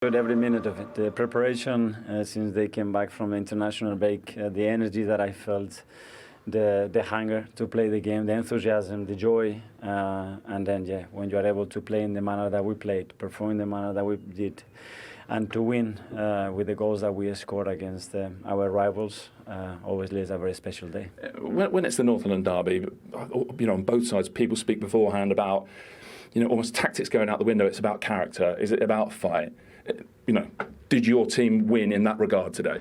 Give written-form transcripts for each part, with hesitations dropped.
Every minute of it. The preparation since they came back from the international break, the energy that I felt, the hunger to play the game, the enthusiasm, the joy, and then when you are able to play in the manner that we played, perform in the manner that we did, and to win with the goals that we scored against our rivals, obviously it's a very special day. When it's the Northern Derby, on both sides, people speak beforehand about, almost tactics going out the window. It's about character. Is it about fight? Did your team win in that regard today?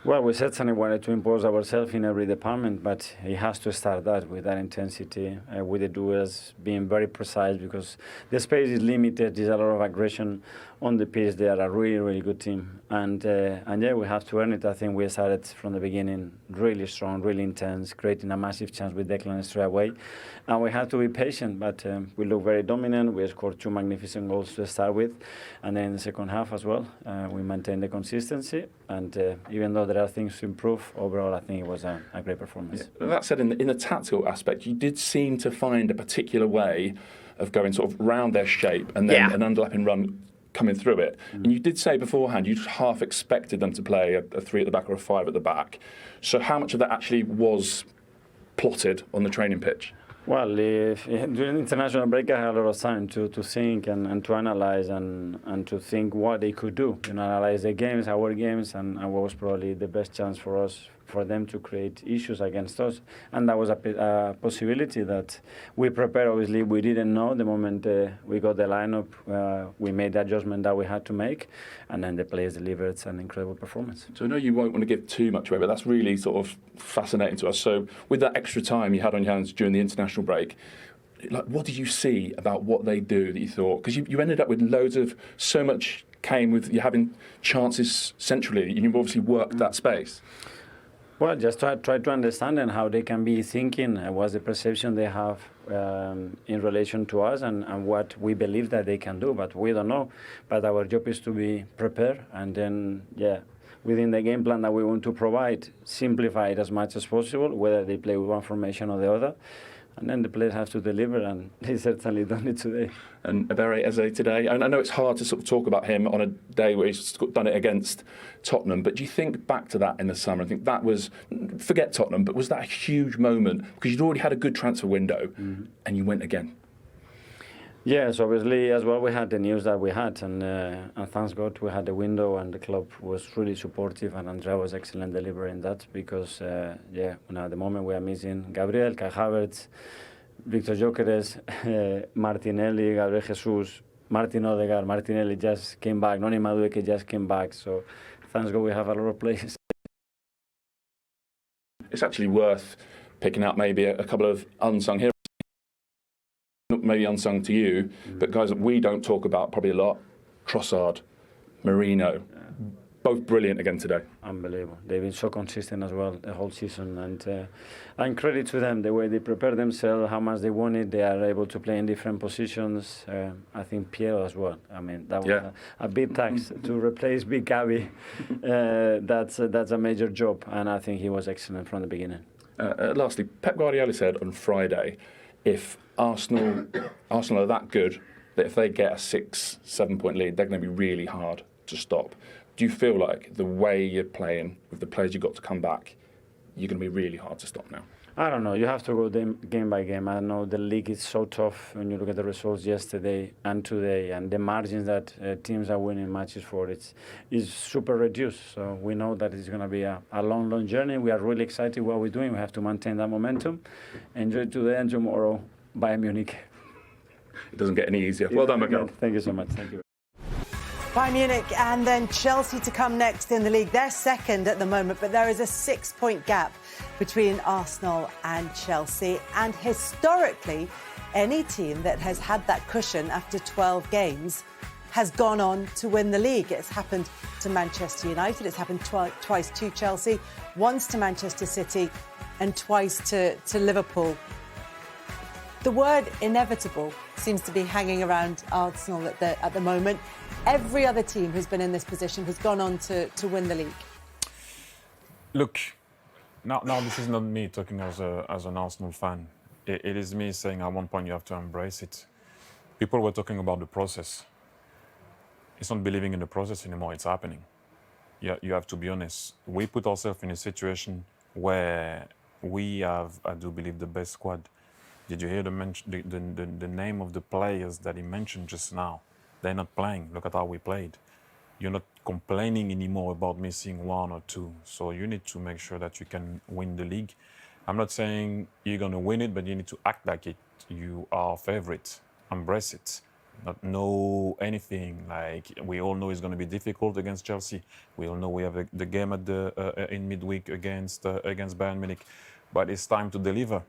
Well, we certainly wanted to impose ourselves in every department, but it has to start that with that intensity, with the duels being very precise, because the space is limited. There's a lot of aggression on the pitch. They are a really, really good team, and we have to earn it. I think we started from the beginning really strong, really intense, creating a massive chance with Declan straight away, and we had to be patient. But we look very dominant. We scored 2 magnificent goals to start with, and then in the second half as well, we maintained the consistency. And even though there are things to improve, overall I think it was a great performance. Yeah. That said, in the tactical aspect, you did seem to find a particular way of going sort of round their shape and then an underlapping run coming through it. And you did say beforehand you half expected them to play a 3 at the back or a 5 at the back. So how much of that actually was plotted on the training pitch? Well, during the international break, I had a lot of time to think and to analyze and to think what they could do. Analyze the games, our games, and what was probably the best chance for us, for them to create issues against us. And that was a possibility that we prepared. Obviously, we didn't know the moment we got the lineup. We made the adjustment that we had to make, and then the players delivered an incredible performance. So I know you won't want to give too much away, but that's really sort of fascinating to us. So with that extra time you had on your hands during the international break, what did you see about what they do that you thought? Because you ended up with so much came with you having chances centrally. You've obviously worked that space. Well, just try to understand and how they can be thinking, what's the perception they have in relation to us and what we believe that they can do, but we don't know. But our job is to be prepared and then, within the game plan that we want to provide, simplify it as much as possible, whether they play with one formation or the other. And then the players have to deliver, and they certainly done it today. And Eberechi Eze today, and I know it's hard to sort of talk about him on a day where he's done it against Tottenham, but do you think back to that in the summer? I think that was, forget Tottenham, but was that a huge moment? Because you'd already had a good transfer window, and you went again. Yes, obviously, as well, we had the news that we had, and thanks God we had the window, and the club was really supportive, and Andrea was excellent delivering that, because, at the moment we are missing Gabriel, Carragher, Victor Gyökeres, Martinelli, Gabriel Jesus, Martin Odegaard, Martinelli just came back, Noni Madueke just came back, so thanks God we have a lot of players. It's actually worth picking out maybe a couple of unsung heroes. Maybe unsung to you, but guys that we don't talk about probably a lot, Trossard, Merino, both brilliant again today. Unbelievable. They've been so consistent as well the whole season, and credit to them, the way they prepare themselves, how much they want it, they are able to play in different positions. I think Piero as well. I mean, that was a big tax to replace Big Gabby. That's a major job, and I think he was excellent from the beginning. Lastly, Pep Guardiola said on Friday, if Arsenal are that good, that if they get a 6-7 point lead, they're going to be really hard to stop. Do you feel like the way you're playing, with the players you've got to come back, you're going to be really hard to stop now? I don't know. You have to go game by game. I know the league is so tough when you look at the results yesterday and today, and the margins that teams are winning matches for, is super reduced. So we know that it's going to be a long, long journey. We are really excited what we're doing. We have to maintain that momentum. Enjoy today and tomorrow. Bayern Munich. It doesn't get any easier. Well done, Mikel. Thank you so much. Thank you. Bayern Munich and then Chelsea to come next in the league. They're second at the moment, but there is a 6-point gap between Arsenal and Chelsea. And historically, any team that has had that cushion after 12 games has gone on to win the league. It's happened to Manchester United. It's happened twice to Chelsea, once to Manchester City and twice to Liverpool. The word inevitable seems to be hanging around Arsenal at the moment. Every other team who's been in this position has gone on to win the league. Look, now this is not me talking as an Arsenal fan. It is me saying at one point you have to embrace it. People were talking about the process. it's not believing in the process anymore. It's happening. You have to be honest. We put ourselves in a situation where we have, I do believe, the best squad. Did you hear the name of the players that he mentioned just now? They're not playing. Look at how we played. You're not complaining anymore about missing one or two. So you need to make sure that you can win the league. I'm not saying you're going to win it, but you need to act like it. You are favorite. Embrace it. Not know anything. Like, we all know it's going to be difficult against Chelsea. We all know we have the game at in midweek against Bayern Munich. But it's time to deliver.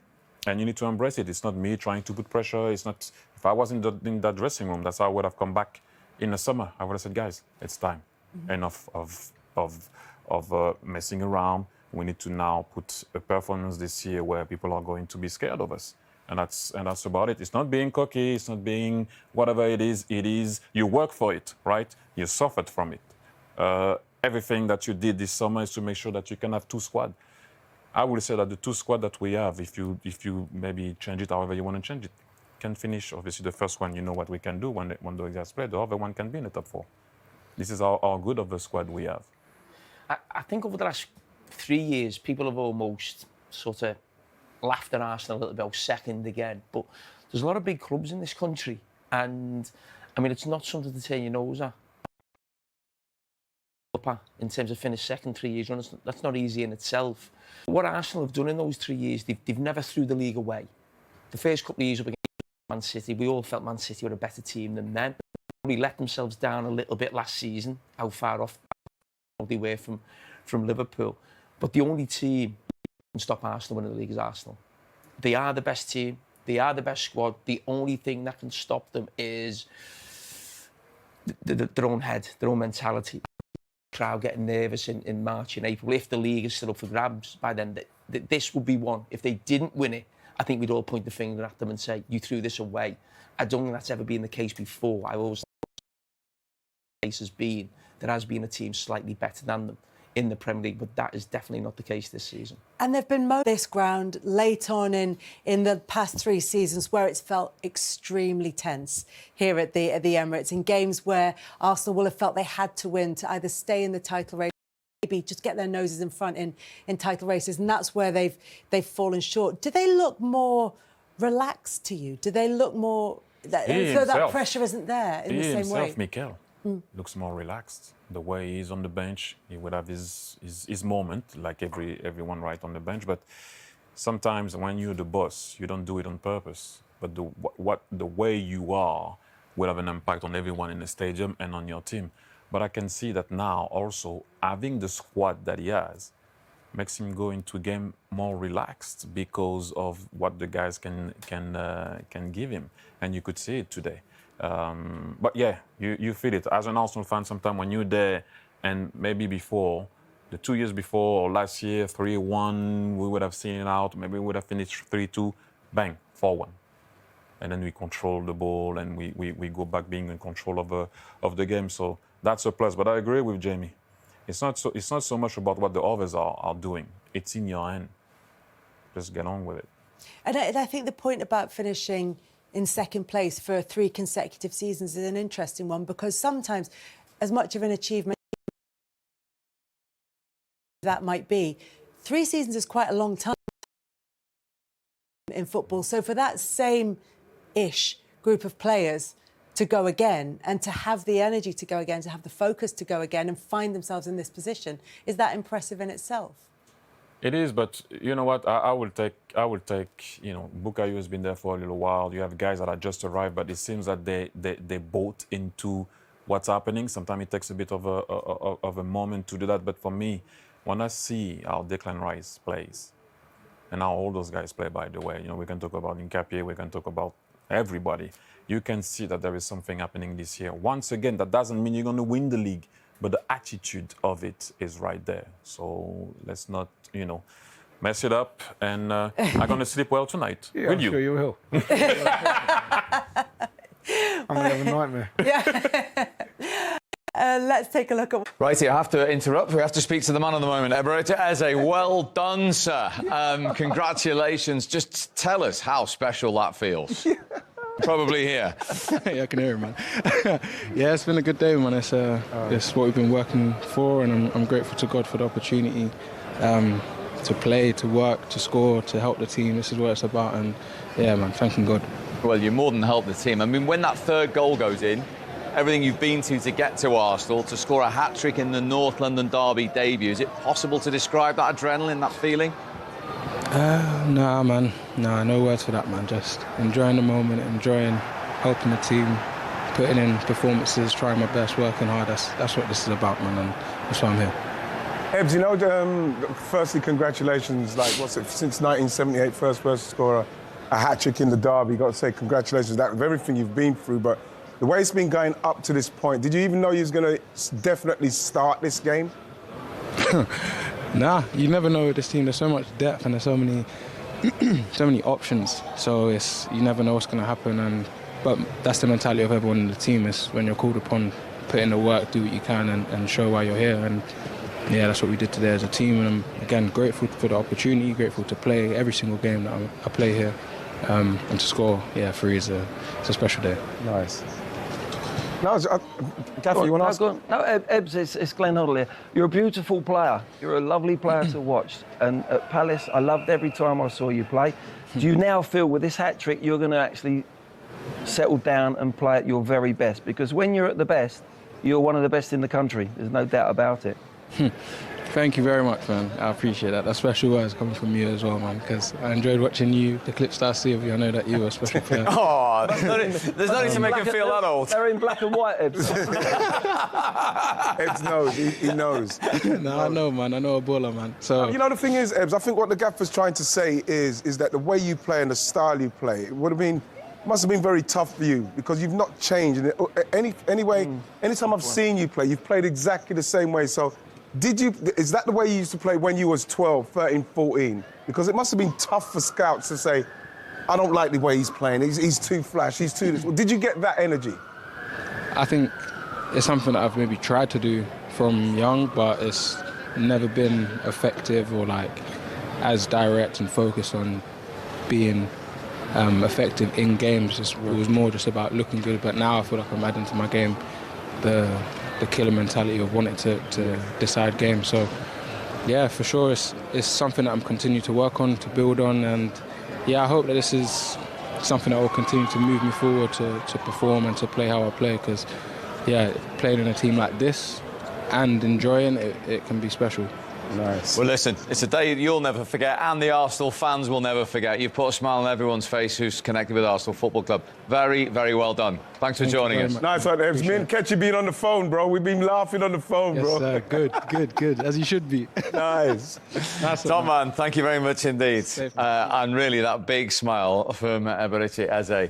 And you need to embrace it. It's not me trying to put pressure. It's not. If I was in that dressing room, that's how I would have come back in the summer. I would have said, guys, it's time. Enough of messing around. We need to now put a performance this year where people are going to be scared of us. And that's about it. It's not being cocky. It's not being whatever it is. It is, you work for it, right? You suffered from it. Everything that you did this summer is to make sure that you can have two squads. I would say that the two squads that we have, if you maybe change it however you want to change it, can finish. Obviously, the first one, you know what we can do when the guys play. The other one can be in the top four. This is how good of a squad we have. I think over the last 3 years, people have almost sort of laughed at Arsenal a little bit, second again. But there's a lot of big clubs in this country. And, I mean, it's not something to turn your nose at. In terms of finish second 3 years run, that's not easy in itself. What Arsenal have done in those 3 years, they've never threw the league away. The first couple of years up against Man City, we all felt Man City were a better team than them. They let themselves down a little bit last season, how far off they were from Liverpool. But the only team that can stop Arsenal winning the league is Arsenal. They are the best team. They are the best squad. The only thing that can stop them is their own head, their own mentality. Crowd getting nervous in March and April. If the league is still up for grabs by then, this would be one. If they didn't win it, I think we'd all point the finger at them and say, you threw this away. I don't think that's ever been the case before. I always think the case has been there has been a team slightly better than them in the Premier League, but that is definitely not the case this season. And they've been this ground late on in the past 3 seasons where it's felt extremely tense here at the Emirates, in games where Arsenal will have felt they had to win to either stay in the title race, maybe just get their noses in front in title races, and that's where they've fallen short. Do they look more relaxed to you? Do they look more so that pressure isn't there in the same way? Mikel looks more relaxed. The way he's on the bench, he would have his moment, like everyone right on the bench. But sometimes when you're the boss, you don't do it on purpose. But the way you are will have an impact on everyone in the stadium and on your team. But I can see that now also having the squad that he has makes him go into a game more relaxed because of what the guys can give him, and you could see it today. But yeah, you feel it as an Arsenal fan. Sometimes when you're there, and maybe before, the 2 years before or last year, 3-1, we would have seen it out. Maybe we would have finished 3-2, bang, 4-1, and then we control the ball and we go back being in control of the game. So that's a plus. But I agree with Jamie. It's not so much about what the others are doing. It's in your hand. Just get on with it. And I think the point about finishing in second place for 3 consecutive seasons is an interesting one, because sometimes, as much of an achievement that might be, 3 seasons is quite a long time in football. So for that same-ish group of players to go again and to have the energy to go again, to have the focus to go again and find themselves in this position, is that impressive in itself? It is, but you know what? I will take. You know, Vicario has been there for a little while. You have guys that are just arrived, but it seems that they bought into what's happening. Sometimes it takes a bit of a moment to do that. But for me, when I see how Declan Rice plays, and how all those guys play, by the way, you know, we can talk about Vicario, we can talk about everybody. You can see that there is something happening this year. Once again, that doesn't mean you're going to win the league, but the attitude of it is right there. So let's not, you know, mess it up. And I'm going to sleep well tonight. Yeah, Will I'm you? sure you will. I'm going to have a nightmare. Yeah. Let's take a look at... Righty, I have to interrupt. We have to speak to the man of the moment, Eberechi Eze. Well done, sir. Congratulations. Just tell us how special that feels. Probably here. Yeah, I can hear it, man. Yeah, it's been a good day, man. It's what we've been working for, and I'm grateful to God for the opportunity to play, to work, to score, to help the team. This is what it's about, and yeah, man, thanking God. Well, you more than helped the team. I mean, when that third goal goes in, everything you've been to get to Arsenal, to score a hat-trick in the North London derby debut, is it possible to describe that adrenaline, that feeling? Nah, man. Nah, no words for that, man. Just enjoying the moment, enjoying helping the team, putting in performances, trying my best, working hard. That's what this is about, man, and that's why I'm here. Ebbs, you know, firstly, congratulations. Like, what's it, since 1978, first person to score a hat-trick in the derby. Got to say congratulations that with everything you've been through. But the way it's been going up to this point, did you even know you was going to definitely start this game? Nah, you never know with this team. There's so much depth and there's so many, so many options. So you never know what's going to happen. But that's the mentality of everyone in the team. Is when you're called upon, put in the work, do what you can, and show why you're here. And yeah, that's what we did today as a team. And I'm again grateful for the opportunity, grateful to play every single game that I play here, and to score. Yeah, for me, it's a special day. Nice. No, Gaffer, you want to ask? No, Ebbs, it's Glenn Hoddle here. You're a beautiful player. You're a lovely player to watch. And at Palace, I loved every time I saw you play. Do you now feel with this hat-trick you're going to actually settle down and play at your very best? Because when you're at the best, you're one of the best in the country. There's no doubt about it. Thank you very much, man. I appreciate that. That's special words coming from you as well, man, because I enjoyed watching you, the clips that I see of you. I know that you were a special player. Oh, there's no need to make him feel that old. They're in black and white, Ebbs. Ebbs knows. He knows. No, I know, man. I know a baller, man. So you know, the thing is, Ebbs, I think what the Gaffer's trying to say is that the way you play and the style you play, it must have been very tough for you because you've not changed. Anyway, anytime I've seen you play, you've played exactly the same way. So is that the way you used to play when you was 12, 13, 14? Because it must have been tough for scouts to say, I don't like the way he's playing, he's too flash, he's too this. Did you get that energy? I think it's something that I've maybe tried to do from young, but it's never been effective or like as direct and focused on being effective in games. It was more just about looking good, but now I feel like I'm adding to my game the killer mentality of wanting to decide games. So yeah, for sure it's something that I'm continuing to work on, to build on, and yeah, I hope that this is something that will continue to move me forward to perform and to play how I play, because yeah, playing in a team like this and enjoying it can be special. Nice. Well, listen, it's a day you'll never forget, and the Arsenal fans will never forget. You've put a smile on everyone's face who's connected with Arsenal Football Club. Very, very well done. Thanks for joining us. Nice one, Ebbs. Me and Ketchy been on the phone, bro. We've been laughing on the phone, Yes, bro. Good, as you should be. Nice. Tom, man, thank you very much indeed. And really, that big smile from Eberechi Eze. Yeah,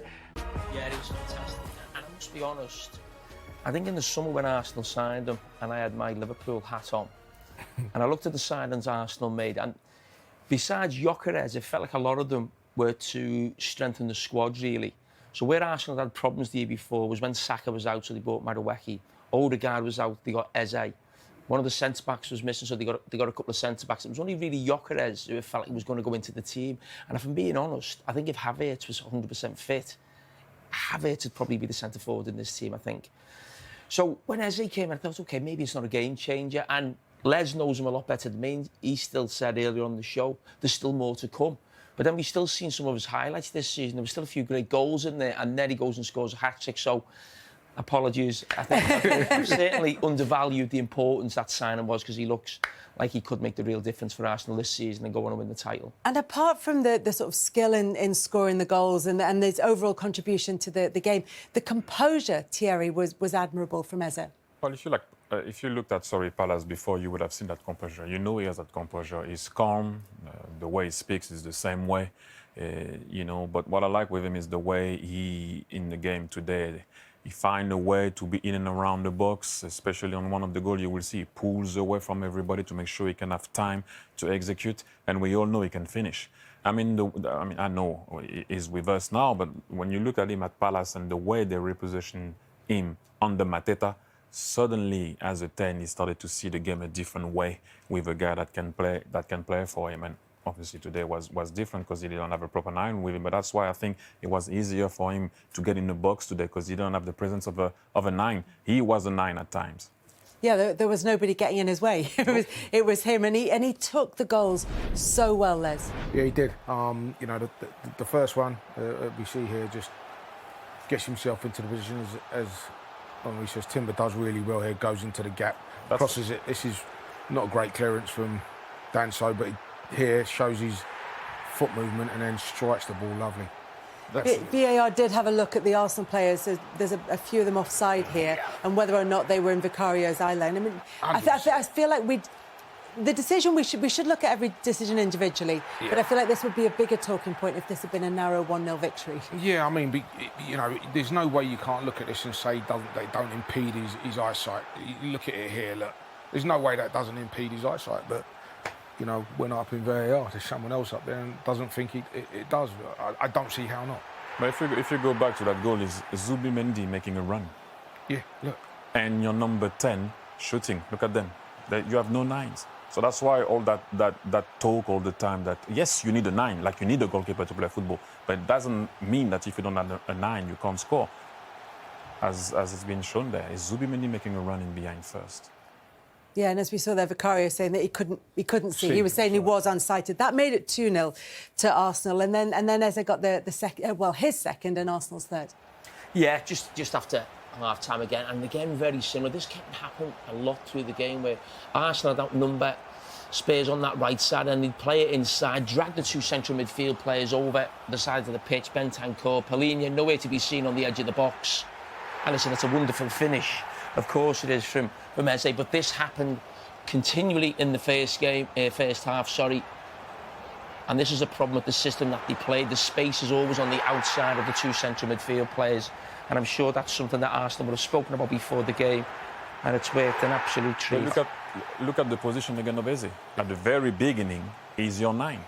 it was fantastic. And I must be honest, I think in the summer when Arsenal signed him and I had my Liverpool hat on, and I looked at the signings Arsenal made, and besides Gyökeres, it felt like a lot of them were to strengthen the squad, really. So where Arsenal had problems the year before was when Saka was out, so they bought Madueke. Odegaard was out, they got Eze. One of the centre-backs was missing, so they got a couple of centre-backs. It was only really Gyökeres who felt like he was going to go into the team. And if I'm being honest, I think if Havertz was 100% fit, Havertz would probably be the centre-forward in this team, I think. So when Eze came in, I thought, OK, maybe it's not a game-changer. And Les knows him a lot better than me. He still said earlier on the show, there's still more to come. But then we've still seen some of his highlights this season. There were still a few great goals in there, and then he goes and scores a hat-trick. So, apologies. I think I've certainly undervalued the importance that signing was, because he looks like he could make the real difference for Arsenal this season and go on and win the title. And apart from the sort of skill in scoring the goals and his overall contribution to the game, the composure, Thierry, was admirable from Eze. Well, if you looked at Palace before, you would have seen that composure. You know he has that composure. He's calm. The way he speaks is the same way. But what I like with him is the way he, in the game today, he finds a way to be in and around the box, especially on one of the goals. You will see he pulls away from everybody to make sure he can have time to execute, and we all know he can finish. I know he's with us now, but when you look at him at Palace and the way they reposition him under Mateta, suddenly, as a 10, he started to see the game a different way with a guy that can play for him. And obviously today was different because he didn't have a proper 9 with him. But that's why I think it was easier for him to get in the box today because he didn't have the presence of a 9. He was a 9 at times. Yeah, there was nobody getting in his way. It was him, and he took the goals so well, Les. Yeah, he did. You know, the first one we see here just gets himself into the position as he says Timber does really well here, goes into the gap, crosses it. This is not a great clearance from Danso, but here shows his foot movement and then strikes the ball lovely. VAR did have a look at the Arsenal players. There's a few of them offside here, and whether or not they were in Vicario's eye line. I mean, I feel like the decision we should look at every decision individually, but I feel like this would be a bigger talking point if this had been a narrow 1-0 victory. Yeah, I mean, you know, there's no way you can't look at this and say they don't impede his eyesight. You look at it here, look. There's no way that doesn't impede his eyesight, but, you know, went up in VAR. There's someone else up there and doesn't think it does. I don't see how not. But if you go back to that goal, is Zubimendi making a run? Yeah, look. And your number 10 shooting. Look at them. You have no 9s. So that's why all that talk all the time that, yes, you need a 9, like you need a goalkeeper to play football. But it doesn't mean that if you don't have a 9, you can't score. As it's been shown there, is Zubimendi making a run in behind first? Yeah, and as we saw there, Vicario saying that he couldn't see. He was saying he was unsighted. That made it 2-0 to Arsenal, and then Eze got the second, his second and Arsenal's third. Yeah, just after half time again, and again very similar. This kept happening a lot through the game where Arsenal had outnumber Spurs on that right side, and they'd play it inside, drag the 2 central midfield players over the side of the pitch. Bentancur, Palhinha, nowhere to be seen on the edge of the box. And listen, it's a wonderful finish. Of course it is from Eze, but this happened continually in the first half, and this is a problem with the system that they played. The space is always on the outside of the 2 central midfield players, and I'm sure that's something that Arsenal would have spoken about before the game, and it's worked an absolute treat. Look at the position again of Eze. At the very beginning, he's your 9,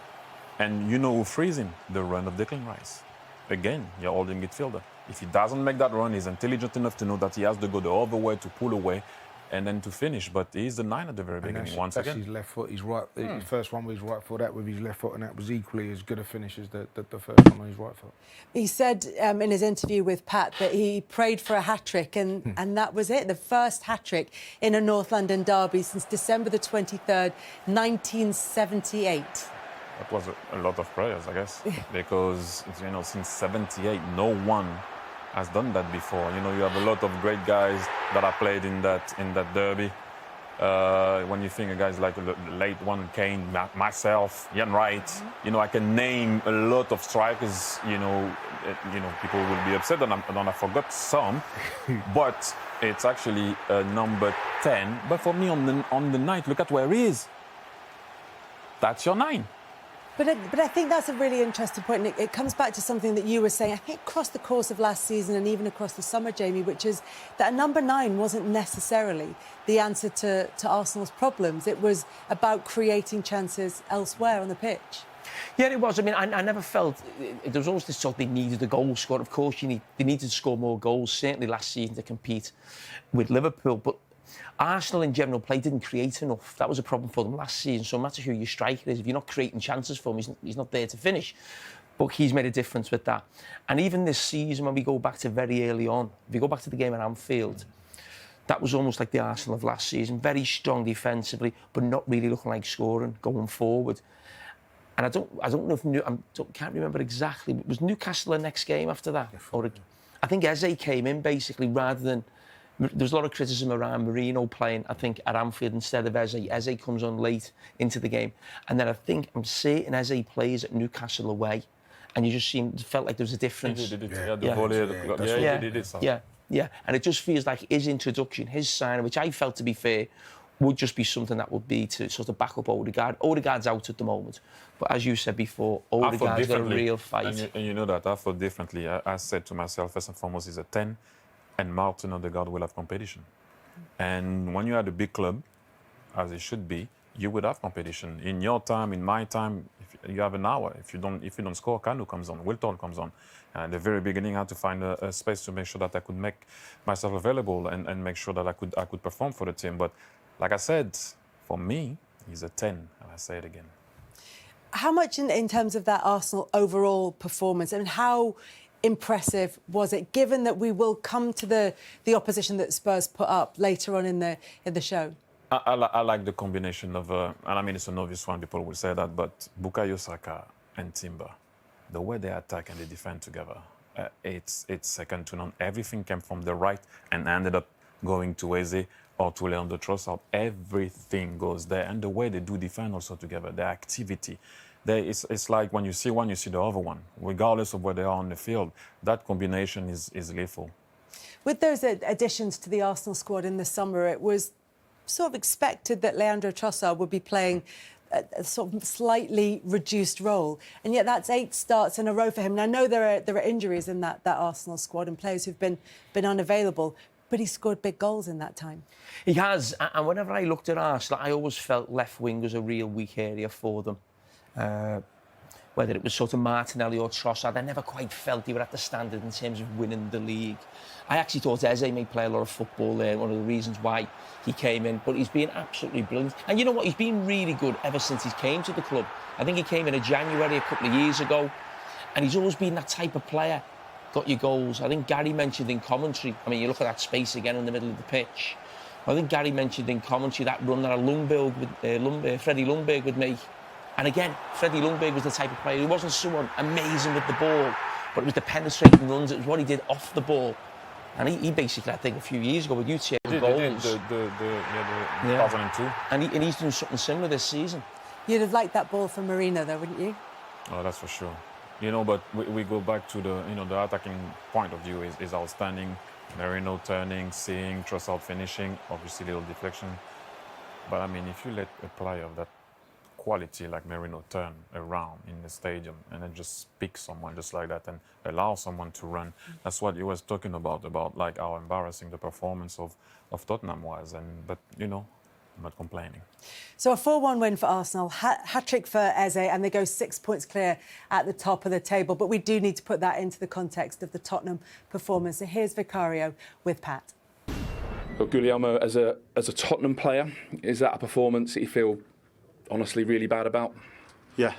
and you know who frees him? The run of Declan Rice. Again, your holding midfielder. If he doesn't make that run, he's intelligent enough to know that he has to go the other way to pull away and then to finish. But he's the 9 at the very beginning once again. That's his left foot. His right. His first one with his right foot. That with his left foot, and that was equally as good a finish as the first one on his right foot. He said in his interview with Pat that he prayed for a hat-trick, and that was it. The first hat-trick in a North London derby since December the 23rd, 1978. That was a lot of prayers, I guess, because, you know, since 78, no one has done that before. You know, you have a lot of great guys that have played in that derby. When you think of guys like the late one, Kane, myself, Ian Wright, you know, I can name a lot of strikers. You know, people will be upset that I forgot some, but it's actually number 10. But for me, on the night, look at where he is. That's your 9. But I think that's a really interesting point, and it comes back to something that you were saying, I think, across the course of last season and even across the summer, Jamie, which is that a number 9 wasn't necessarily the answer to Arsenal's problems. It was about creating chances elsewhere on the pitch. Yeah, it was. I mean, I never felt... There was always this talk they needed a goal scorer. Of course, they needed to score more goals, certainly last season, to compete with Liverpool. But Arsenal in general play didn't create enough. That was a problem for them last season. So no matter who your striker is, if you're not creating chances for him, he's not there to finish. But he's made a difference with that. And even this season, when we go back to very early on, if you go back to the game at Anfield, that was almost like the Arsenal of last season. Very strong defensively, but not really looking like scoring going forward. And I don't know if can't remember exactly. Was Newcastle the next game after that? Or I think Eze came in basically rather than... There's a lot of criticism around Marino playing, I think, at Anfield instead of Eze. Eze comes on late into the game. And then I'm certain Eze plays at Newcastle away. And you just felt like there was a difference. Yeah. And it just feels like his introduction, his sign, which I felt, to be fair, would just be something that would be to sort of back up Odegaard. Odegaard's out at the moment. But as you said before, Odegaard's got a real fight. And you know that I thought differently. I said to myself, first and foremost, he's a 10. And Martin Odegaard will have competition. And when you're at a big club, as it should be, you would have competition. In your time, in my time, if you have an hour. If you don't score, Kanu comes on, Wilton comes on. At the very beginning, I had to find a space to make sure that I could make myself available and make sure that I could perform for the team. But like I said, for me, he's a 10, and I say it again. How much in terms of that Arsenal overall performance, and how impressive was it, given that we will come to the opposition that Spurs put up later on in the show? I like the combination of, and I mean, it's an obvious one, people will say that, but Bukayo Saka and Timber, the way they attack and they defend together, it's second to none. Everything came from the right and ended up going to Eze or to Leandro Trossard. Everything goes there. And the way they do defend also together, the activity. It's like when you see one, you see the other one, regardless of where they are on the field. That combination is lethal. With those additions to the Arsenal squad in the summer, it was sort of expected that Leandro Trossard would be playing a sort of slightly reduced role, and yet that's 8 starts in a row for him. And I know there are injuries in that Arsenal squad and players who've been unavailable, but he scored big goals in that time. He has, and whenever I looked at Arsenal, I always felt left wing was a real weak area for them. Whether it was sort of Martinelli or Trossard, I never quite felt they were at the standard in terms of winning the league. I actually thought Eze may play a lot of football there, one of the reasons why he came in, but he's been absolutely brilliant. And you know what, he's been really good ever since he came to the club. I think he came in January a couple of years ago, and he's always been that type of player, got your goals. I think Gary mentioned in commentary, I mean, you look at that space again in the middle of the pitch. I think Gary mentioned in commentary that run that Freddie Ljungberg would make. And again, Freddie Ljungberg was the type of player who wasn't someone amazing with the ball, but it was the penetrating runs, it was what he did off the ball. And he basically, I think, a few years ago with UTA goals. The 2002. And he's doing something similar this season. You'd have liked that ball from Marino, though, wouldn't you? Oh, that's for sure. You know, but we go back to the attacking point of view is outstanding. Marino turning, seeing, Trossard finishing, obviously little deflection. But I mean, if you let a player of that quality like Marino turn around in the stadium and then just pick someone just like that and allow someone to run, that's what you was talking about like how embarrassing the performance of Tottenham was. But you know, I'm not complaining. So a 4-1 win for Arsenal, hat-trick for Eze, and they go 6 points clear at the top of the table. But we do need to put that into the context of the Tottenham performance. So here's Vicario with Pat. Well, Guglielmo, as a Tottenham player, is that a performance that you feel honestly really bad about? Yeah,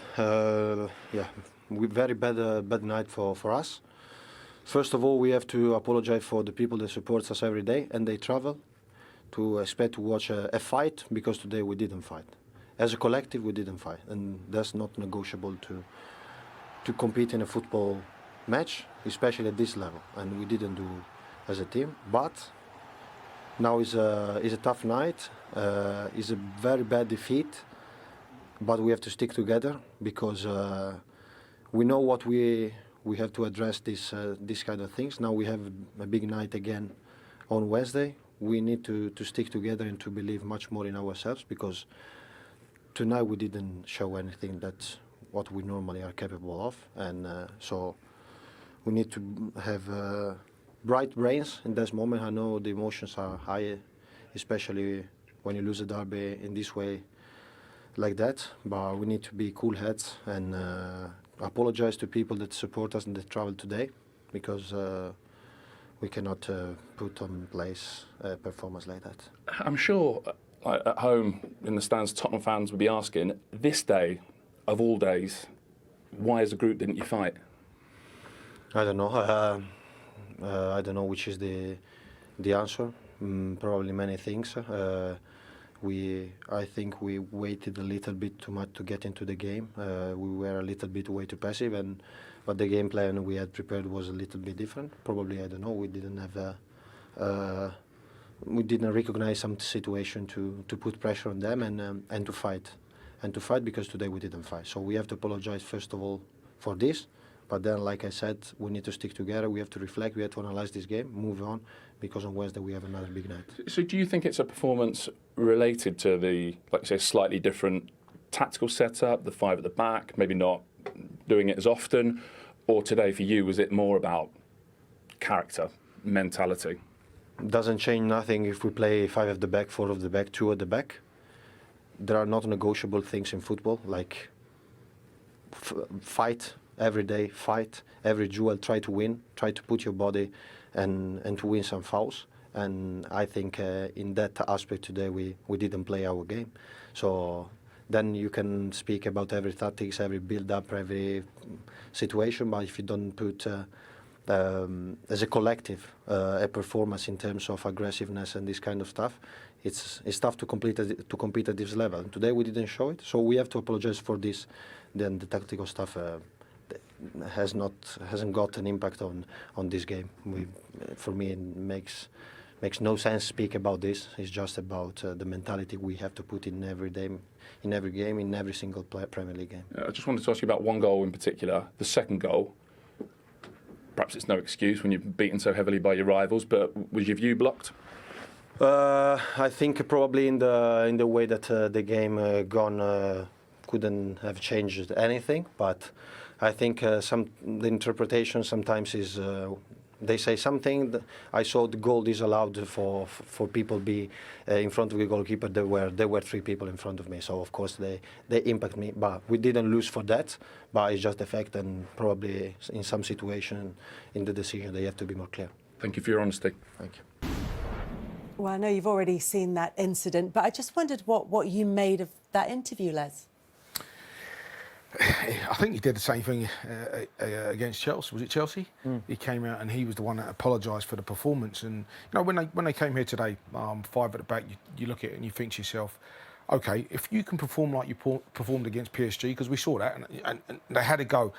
very bad night for us. First of all, we have to apologize for the people that support us every day and they travel to expect to watch a fight, because today we didn't fight. As a collective, we didn't fight, and that's not negotiable to compete in a football match, especially at this level, and we didn't do as a team. But now is a tough night, is a very bad defeat. But we have to stick together, because we know what we have to address these kind of things. Now we have a big night again on Wednesday. We need to stick together and to believe much more in ourselves, because tonight we didn't show anything that's what we normally are capable of. And so we need to have bright brains in this moment. I know the emotions are high, especially when you lose a derby in this way, like that, but we need to be cool heads and apologize to people that support us and that travel today, because we cannot put on place a performance like that. I'm sure at home in the stands, Tottenham fans would be asking, this day of all days, why as a group didn't you fight? I don't know. I don't know which is the answer. Probably many things. I think we waited a little bit too much to get into the game. We were a little bit way too passive, but the game plan we had prepared was a little bit different. Probably, I don't know, we didn't have we didn't recognize some situation to put pressure on them and to fight, because today we didn't fight. So we have to apologize first of all for this. But then, like I said, we need to stick together. We have to reflect. We have to analyze this game, move on, because on Wednesday we have another big night. So do you think it's a performance related to the, like you say, slightly different tactical setup, the 5 at the back, maybe not doing it as often? Or today for you, was it more about character, mentality? Doesn't change nothing if we play 5 at the back, 4 at the back, 2 at the back. There are not negotiable things in football, like fight. Every day, fight, every duel, try to win, try to put your body and to win some fouls. And I think in that aspect today we didn't play our game. So then you can speak about every tactics, every build-up, every situation. But if you don't put as a collective a performance in terms of aggressiveness and this kind of stuff, it's tough to compete at this level. And today we didn't show it, so we have to apologize for this. Then the tactical stuff hasn't got an impact on this game. For me, it makes no sense to speak about this. It's just about the mentality we have to put in every game, in every single Premier League game. I just wanted to ask you about one goal in particular, the second goal. Perhaps it's no excuse when you're beaten so heavily by your rivals, but was your view blocked? I think probably in the way that the game gone couldn't have changed anything, but I think the interpretation sometimes is they say something. I saw the goal disallowed for people be in front of the goalkeeper. There were 3 people in front of me, so of course they impact me. But we didn't lose for that. But it's just the fact, and probably in some situation in the decision they have to be more clear. Thank you for your honesty. Thank you. Well, I know you've already seen that incident, but I just wondered what you made of that interview, Les. I think he did the same thing against Chelsea. Was it Chelsea? He came out and he was the one that apologised for the performance. And you know, when they came here today, 5 at the back, you look at it and you think to yourself, okay, if you can perform like you performed against PSG, because we saw that, and they had to go.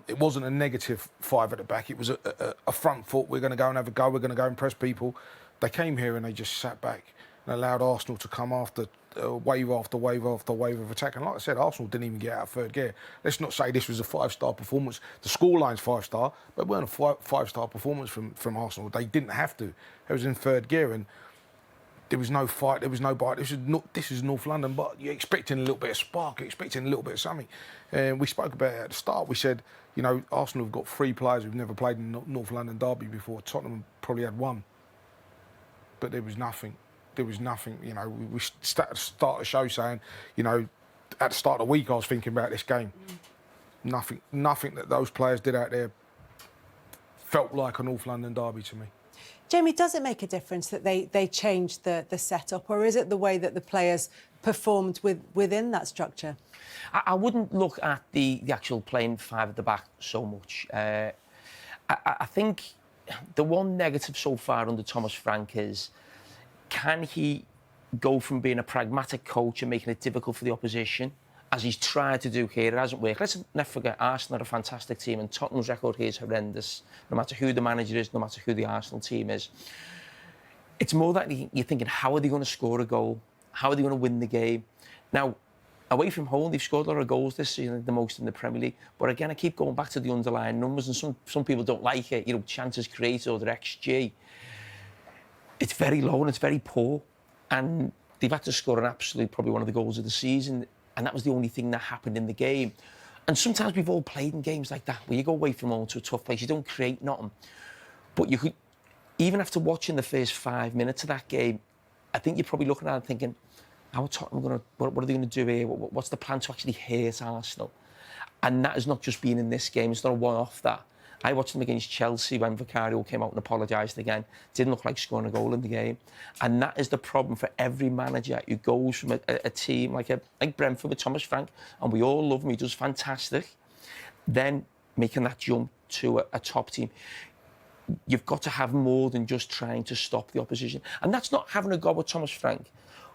It wasn't a negative 5 at the back. It was a front foot. We're going to go and have a go. We're going to go and press people. They came here and they just sat back and allowed Arsenal to come after wave after wave after wave of attack. And like I said, Arsenal didn't even get out of third gear. Let's not say this was a 5-star performance. The scoreline's 5-star, but it weren't a 5-star performance from Arsenal. They didn't have to. It was in third gear and there was no fight, there was no bite. This is North London, but you're expecting a little bit of spark, you're expecting a little bit of something. And we spoke about it at the start. We said, you know, Arsenal have got 3 players who've never played in North London derby before. Tottenham probably had 1. But there was nothing. There was nothing. You know, we start the show saying, you know, at the start of the week I was thinking about this game. Nothing that those players did out there felt like a North London derby to me. Jamie, does it make a difference that they changed the setup, or is it the way that the players performed within that structure? I wouldn't look at the actual playing 5 at the back so much. I think the one negative so far under Thomas Frank is, can he go from being a pragmatic coach and making it difficult for the opposition, as he's tried to do here? It hasn't worked. Let's never forget, Arsenal are a fantastic team and Tottenham's record here is horrendous, no matter who the manager is, no matter who the Arsenal team is. It's more that you're thinking, how are they going to score a goal? How are they going to win the game? Now, away from home, they've scored a lot of goals this season, the most in the Premier League. But again, I keep going back to the underlying numbers, and some people don't like it, you know, chances created or their XG. It's very low and it's very poor. And they've had to score an absolute, probably one of the goals of the season. And that was the only thing that happened in the game. And sometimes we've all played in games like that, where you go away from home to a tough place, you don't create nothing. But you could, even after watching the first 5 minutes of that game, I think you're probably looking at it and thinking, how are Tottenham going to, what are they going to do here? What's the plan to actually hurt Arsenal? And that has not just been in this game, it's not a one-off that. I watched them against Chelsea when Vicario came out and apologised again. Didn't look like scoring a goal in the game. And that is the problem for every manager who goes from a team like Brentford with Thomas Frank, and we all love him, he does fantastic, then making that jump to a top team. You've got to have more than just trying to stop the opposition. And that's not having a go with Thomas Frank.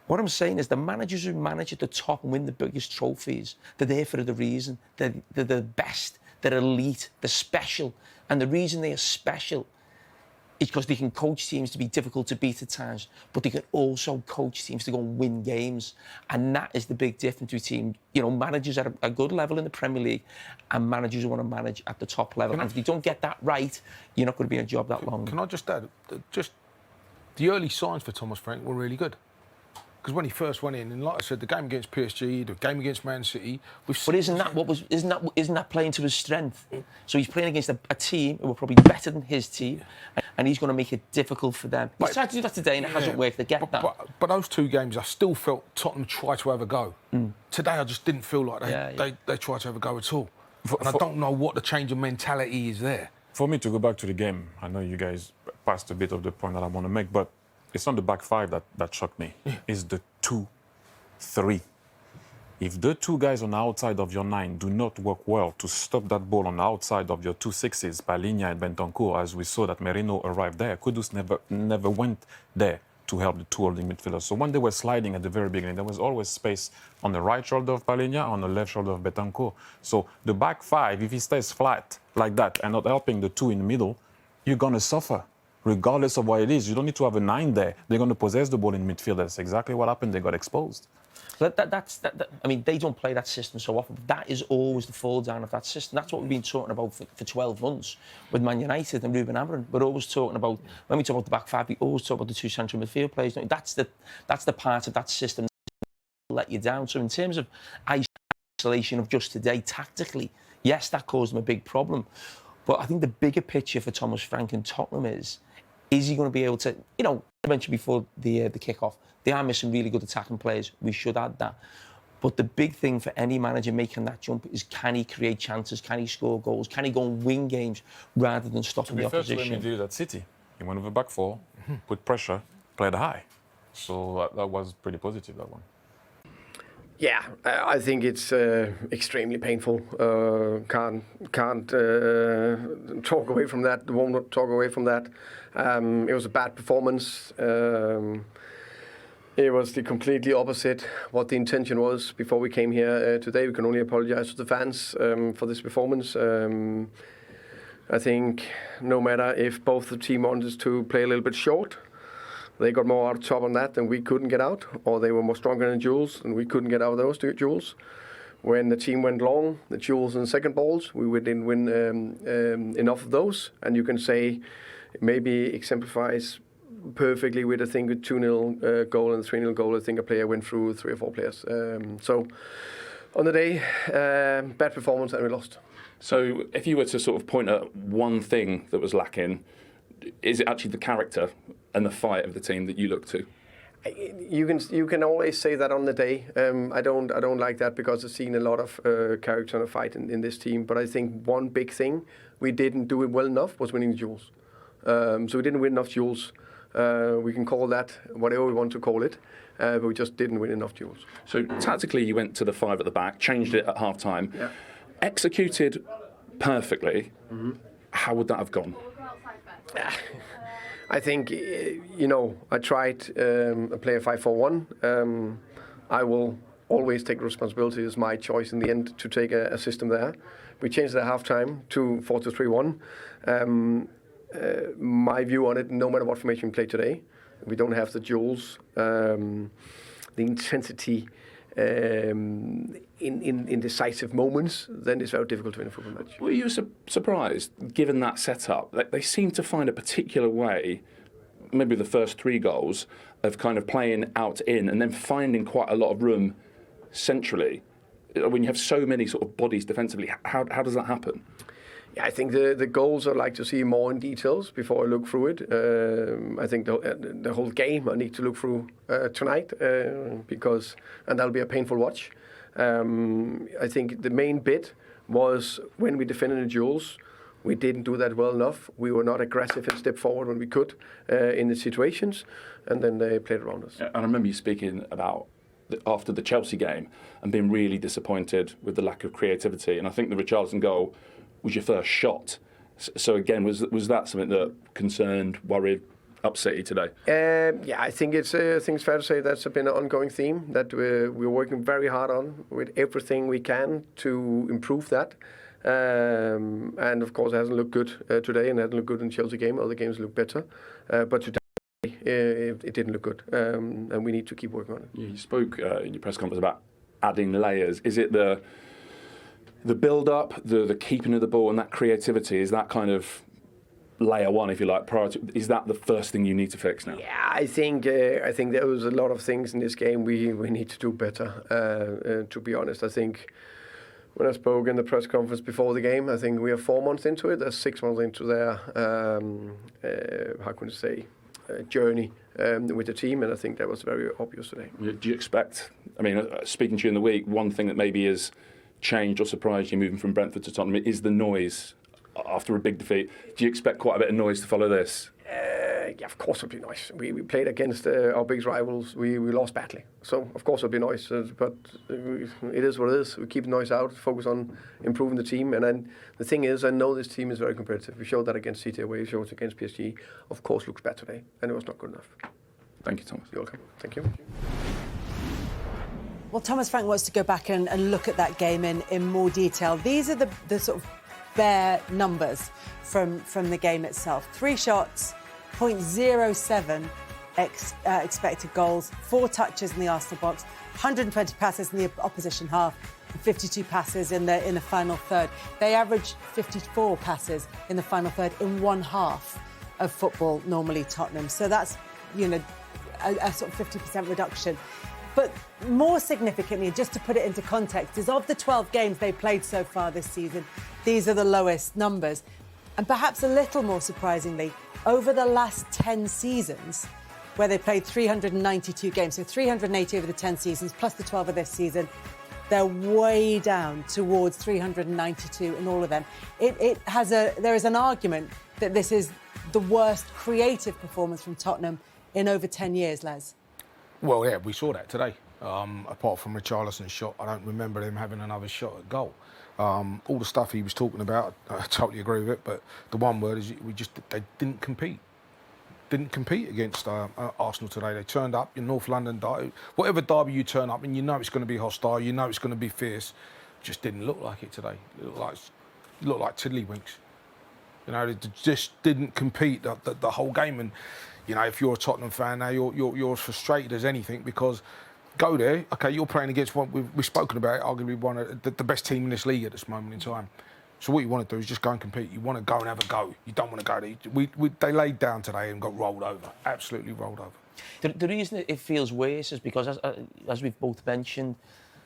What I'm saying is the managers who manage at the top and win the biggest trophies, they're there for the reason. They're the best, they're elite, they're special. And the reason they are special is because they can coach teams to be difficult to beat at times, but they can also coach teams to go and win games. And that is the big difference between, you know, managers at a good level in the Premier League and managers who want to manage at the top level. And if they don't get that right, you're not going to be in a job that long. Can I just add, just the early signs for Thomas Frank were really good. Because when he first went in, and like I said, the game against PSG, the game against Man City, but isn't that playing to his strength? So he's playing against a team who are probably better than his team, and he's going to make it difficult for them. He's tried to do that today, and it hasn't worked. They get that. But those 2 games, I still felt Tottenham tried to have a go. Today, I just didn't feel like they tried to have a go at all. And I don't know what the change of mentality is there. For me to go back to the game, I know you guys passed a bit of the point that I want to make, but it's not the back 5 that shocked me. It's the 2-3 If the two guys on the outside of your 9 do not work well to stop that ball on the outside of your 2 6s, Palhinha and Bentancur, as we saw that Merino arrived there, Kudus never went there to help the two holding midfielders. So when they were sliding at the very beginning, there was always space on the right shoulder of Palhinha, on the left shoulder of Bentancur. So the back 5, if he stays flat like that and not helping the two in the middle, you're going to suffer, regardless of what it is. You don't need to have a 9 there. They're going to possess the ball in midfield. That's exactly what happened. They got exposed. I mean, they don't play that system so often, but that is always the fall down of that system. That's what we've been talking about for 12 months with Man United and Ruben Amorim. We're always talking about, when we talk about the back 5, we always talk about the 2 central midfield players. That's the part of that system that let you down. So in terms of isolation of just today, tactically, yes, that caused them a big problem. But I think the bigger picture for Thomas Frank and Tottenham is he going to be able to, I mentioned before the kick-off, they are missing really good attacking players. We should add that. But the big thing for any manager making that jump is, can he create chances? Can he score goals? Can he go and win games rather than stopping the opposition? To be fair to him, he did it at City. He went with a back 4, put pressure, played high. So that was pretty positive, that one. Yeah, I think it's extremely painful. Can't talk away from that. Won't not talk away from that. It was a bad performance. It was the completely opposite what the intention was before we came here today. We can only apologize to the fans for this performance. I think no matter if both the team wanted to play a little bit short, they got more out of top on that than we couldn't get out, or they were more stronger in duels and we couldn't get out of those duels. When the team went long, the duels and second balls, we didn't win enough of those. And you can say maybe exemplifies perfectly with, I think, a 2-0 goal and a 3-0 goal. I think a player went through 3 or 4 players. So on the day, bad performance and we lost. So if you were to sort of point at one thing that was lacking, is it actually the character and the fight of the team that you look to? You can always say that on the day. I don't like that because I've seen a lot of character and a fight in this team. But I think one big thing we didn't do it well enough was winning the duels. So we didn't win enough duels. We can call that whatever we want to call it, but we just didn't win enough duels. So tactically, you went to the 5 at the back, changed it at half time, executed perfectly. How would that have gone? I think, I tried a player 5-4-1. I will always take responsibility. It's my choice in the end to take a system there. We changed it at halftime to 4-2-3-1. My view on it, no matter what formation we play today, we don't have the duels, the intensity in decisive moments, then it's very difficult to win a football match. Were you surprised, given that setup? They seem to find a particular way, maybe the first 3 goals, of kind of playing out in and then finding quite a lot of room centrally. When you have so many sort of bodies defensively, how does that happen? Yeah, I think the goals I'd like to see more in details before I look through it. I think the whole game I need to look through tonight and that'll be a painful watch. I think the main bit was when we defended the duels, we didn't do that well enough. We were not aggressive and stepped forward when we could in the situations, and then they played around us. I remember you speaking about after the Chelsea game and being really disappointed with the lack of creativity, and I think the Richarlison goal was your first shot. So again, was that something that concerned, worried, upset you today? Yeah, I think it's fair to say that's been an ongoing theme that we're working very hard on with everything we can to improve that. And of course, it hasn't looked good today, and it hasn't looked good in the Chelsea game. Other games look better, but today it didn't look good, and we need to keep working on it. You spoke in your press conference about adding layers. Is it the build-up, the keeping of the ball and that creativity, is that kind of layer 1, if you like, is that the first thing you need to fix now? Yeah, I think there was a lot of things in this game we need to do better, to be honest. I think when I spoke in the press conference before the game, I think we are 4 months into it. They're 6 months into their, journey with the team, and I think that was very obvious today. Do you expect, speaking to you in the week, one thing that maybe is changed or surprised you moving from Brentford to Tottenham is the noise after a big defeat? Do you expect quite a bit of noise to follow this? yeah, of course it would be nice. We played against our biggest rivals. We lost badly. So, of course it would be nice. But it is what it is. We keep the noise out, focus on improving the team. And then the thing is, I know this team is very competitive. We showed that against City away. We showed it against PSG. Of course, looks bad today. And it was not good enough. Thank you, Thomas. You're welcome. Thank you. Well, Thomas Frank wants to go back and look at that game in more detail. These are the sort of bare numbers from the game itself. 3 shots, 0.07 expected goals, 4 touches in the Arsenal box, 120 passes in the opposition half, and 52 passes in the final third. They average 54 passes in the final third in one half of football, normally Tottenham. So that's, a sort of 50% reduction. But more significantly, just to put it into context, is of the 12 games they played so far this season, these are the lowest numbers. And perhaps a little more surprisingly, over the last 10 seasons, where they played 392 games, so 380 over the 10 seasons, plus the 12 of this season, they're way down towards 392 in all of them. There is an argument that this is the worst creative performance from Tottenham in over 10 years, Les. Well, yeah, we saw that today. Apart from Richarlison's shot, I don't remember him having another shot at goal. All the stuff he was talking about, I totally agree with it. But the one word is they didn't compete. Didn't compete against Arsenal today. They turned up in North London derby. Whatever derby you turn up in, you know it's going to be hostile. You know it's going to be fierce. Just didn't look like it today. It looked like tiddlywinks. They just didn't compete the whole game. And if you're a Tottenham fan now, you're as frustrated as anything, because go there, okay, you're playing against one, we've spoken about it, arguably one of the best team in this league at this moment in time. So what you want to do is just go and compete. You want to go and have a go. You don't want to go there. They laid down today and got rolled over, absolutely rolled over. The reason it feels worse is because, as we've both mentioned,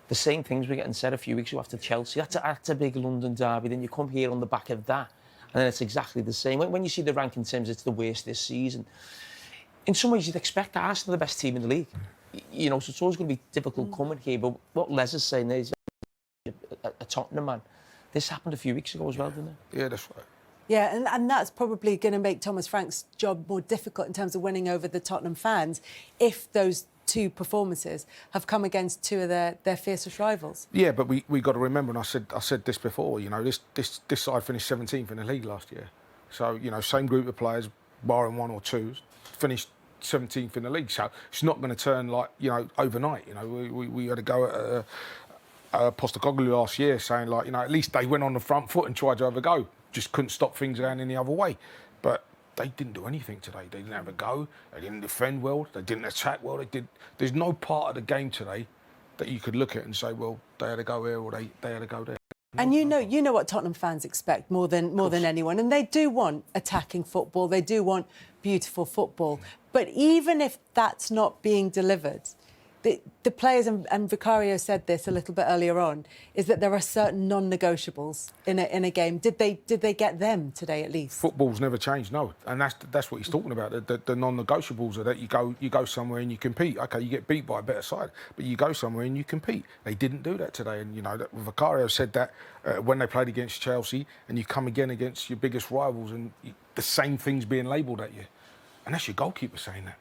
the same things were getting said a few weeks ago after Chelsea. That's a big London derby. Then you come here on the back of that, and then it's exactly the same. When you see the ranking terms, it's the worst this season. In some ways, you'd expect Arsenal the best team in the league. So it's always going to be difficult coming here. But what Les is saying is a Tottenham man. This happened a few weeks ago as well, didn't it? Yeah, that's right. Yeah, and that's probably going to make Thomas Frank's job more difficult in terms of winning over the Tottenham fans if those 2 performances have come against 2 of their fiercest rivals. Yeah, but we got to remember, and I said this before, this side finished 17th in the league last year. So, same group of players, barring 1 or 2, finished 17th in the league. So it's not going to turn overnight. We had a go at Postecoglou last year saying at least they went on the front foot and tried to have a go. Just couldn't stop things going in the other way. But they didn't do anything today. They didn't have a go. They didn't defend well. They didn't attack well. There's no part of the game today that you could look at and say, well, they had a go here or they had a go there. And you know what Tottenham fans expect more than anyone, and they do want attacking football. They do want beautiful football. But even if that's not being delivered, the players, and Vicario said this a little bit earlier on, is that there are certain non-negotiables in a game. Did they get them today at least? Football's never changed, no, and that's what he's talking about. The non-negotiables are that you go somewhere and you compete. Okay, you get beat by a better side, but you go somewhere and you compete. They didn't do that today, and Vicario said that when they played against Chelsea, and you come again against your biggest rivals, and the same things being labelled at you, and that's your goalkeeper saying that.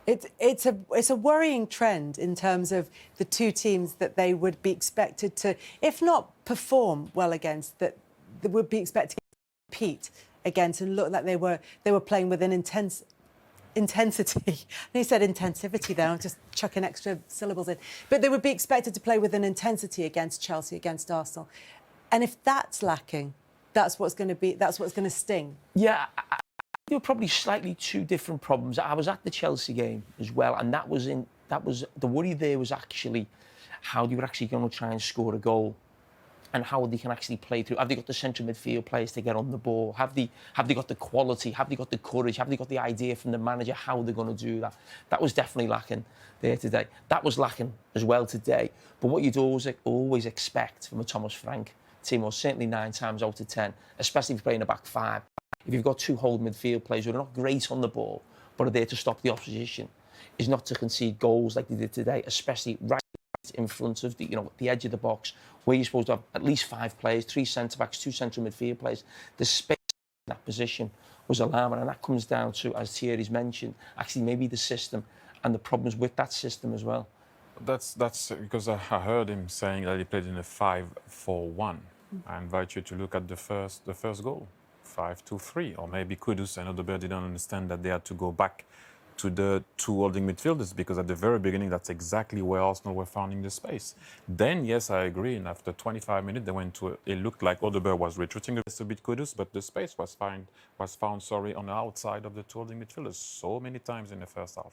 It's a worrying trend in terms of the 2 teams that they would be expected to, if not perform well against, that they would be expected to compete against and look like they were playing with an intensity. He said intensivity there. I'm just chucking extra syllables in. But they would be expected to play with an intensity against Chelsea, against Arsenal, and if that's lacking, that's what's going to sting. Yeah. There were probably slightly 2 different problems. I was at the Chelsea game as well, and that was the worry there was actually how they were actually going to try and score a goal, and how they can actually play through. Have they got the central midfield players to get on the ball? Have they got the quality? Have they got the courage? Have they got the idea from the manager how they're going to do that? That was definitely lacking there today. That was lacking as well today. But what you'd always expect from a Thomas Frank team, or certainly 9 times out of 10, especially if you're playing a back 5. If you've got 2 hold midfield players who are not great on the ball, but are there to stop the opposition, is not to concede goals like they did today, especially right in front of the edge of the box, where you're supposed to have at least 5 players, 3 centre-backs, 2 central midfield players. The space that position was alarming, and that comes down to, as Thierry's mentioned, actually maybe the system and the problems with that system as well. That's because I heard him saying that he played in a 5-4-1. I invite you to look at the first goal, 5-2-3, or maybe Kudus. I know the Bear didn't understand that they had to go back to the two holding midfielders, because at the very beginning that's exactly where Arsenal were finding the space. Then yes, I agree, and after 25 minutes they went to it looked like Odegaard was retreating a little bit Kudus, but the space was found on the outside of the two holding midfielders so many times in the first half.